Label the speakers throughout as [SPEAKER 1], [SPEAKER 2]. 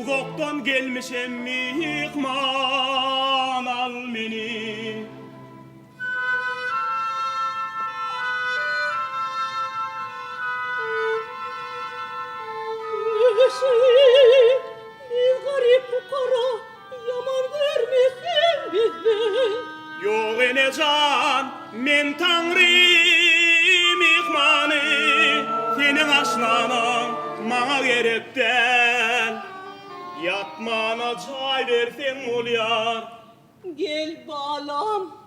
[SPEAKER 1] Uzaktan gelmişem mihman al beni.
[SPEAKER 2] Bir garip fukara yaman vermesin bizi.
[SPEAKER 1] Yok enecan men Tanrı mihmanı, senin aşnanan bana gerek değil. Yatmana çay versen ol yar.
[SPEAKER 2] Gel balam.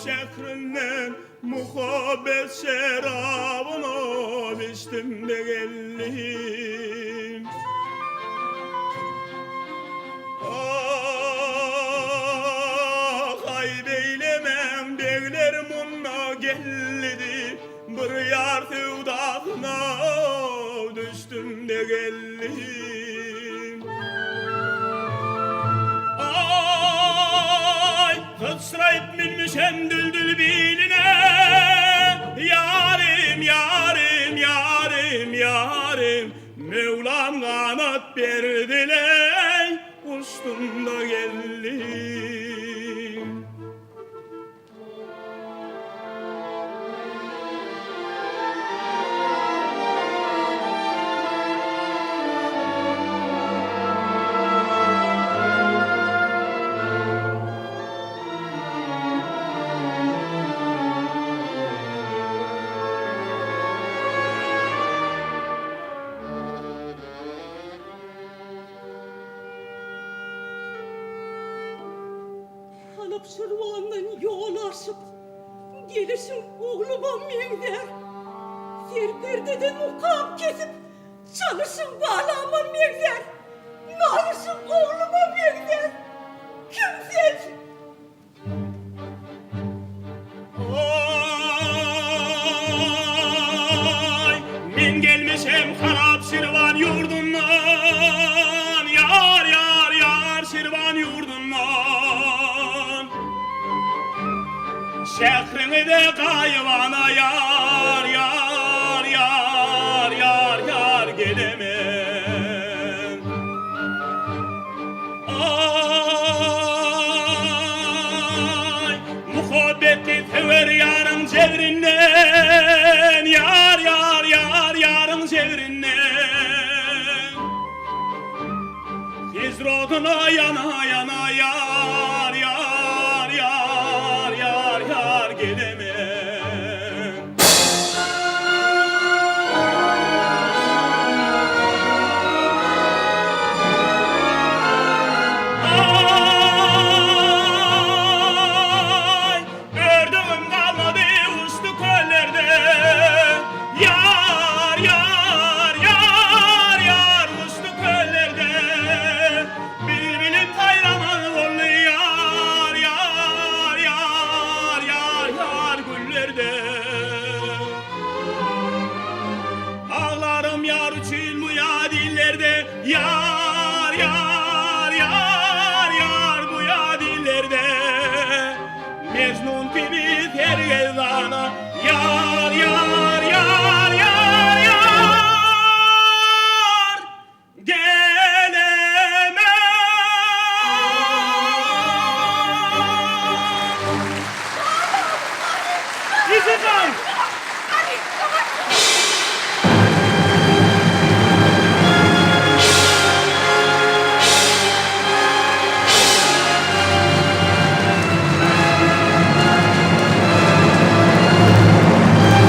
[SPEAKER 1] Şehrinden muhabbet şerabını içtim de geldim. Ay beylemem beklerim onunla geldi, bir yar sevdasına düştüm de geldim. Kısrayıp minmişem düldül biline, yarim, yarim, yarim, yarim. Mevlam kanat verdiler, uçtum da geldim.
[SPEAKER 2] Alıp şırvandan yol aşıp gelişim oğluma mevder. Serperdeden mukam kesip çalışım bağlama mevder. Nalışım oğluma mevder. Kimsen?
[SPEAKER 1] Oy, men gelmişem harap şirvan yurdundan, yar, yar, yar şirvan yurdundan. Şehrini de kayvana yar, yar, yar, yar, yar gelemem. Ay, muhabbeti sever yarın çevrinden, yar, yar, yar, yarın çevrinden. Hizroduna yana yana yar, yar, yar, yar, yar gelemem. Ay, gördüğüm kalmadı uçtu kollerde. Yar, yar, yar, yar uçtu kollerde. Bilbilin hayraman oldu yar, yar, yar, yar, yar güllerde. Ağlarım yar için bu yadillerde, yar, yar, yar, yar bu yadillerde. Mecnun gibi tergezana, yar, yar.